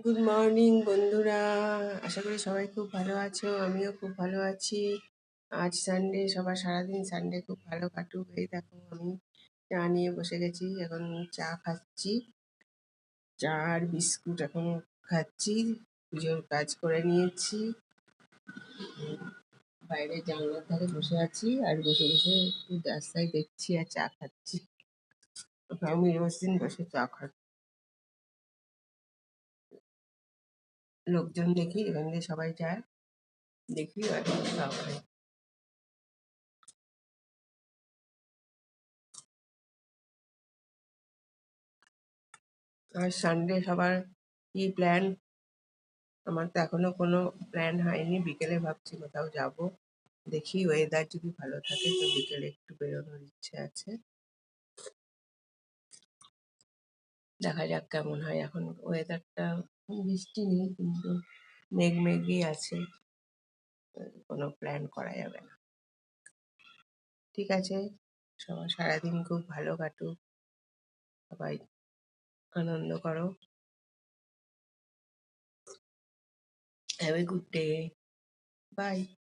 Good morning বন্ধুরা। আশা করি সবাই খুব ভালো আছো, আমিও খুব ভালো আছি। আজ সানডে, সবার সারাদিন সানডে খুব ভালো কাটুক। এই দেখো আমি চা নিয়ে বসে গেছি, এখন চা খাচ্ছি। চা আর বিস্কুট এখন খাচ্ছি। পুজোর কাজ করে নিয়েছি। বাইরে জানলার ধারে বসে আছি আর বসে বসে একটু রাস্তায় দেখছি আর চা খাচ্ছি। আমি রোজ দিন বসে চা খাচ্ছি, লোকজন দেখি এখান দিয়ে সবাই যায়, দেখি আর চা খাই। আর সানডে সবার কি প্ল্যান? আমার তো এখনো কোনো প্ল্যান হয়নি। বিকেলে ভাবছি কোথাও যাব। দেখি ওয়েদার যদি ভালো থাকে তো বিকেলে একটু বেরোনোর ইচ্ছে আছে। দেখা যাক কেমন হয়। এখন ওয়েদারটা বৃষ্টি নেই, কিন্তু মেঘ মেঘই আছে। কোনো প্ল্যান করা যাবে না। ঠিক আছে, সবার সারাদিন খুব ভালো কাটুক, সবাই আনন্দ করো। Have a good day. By.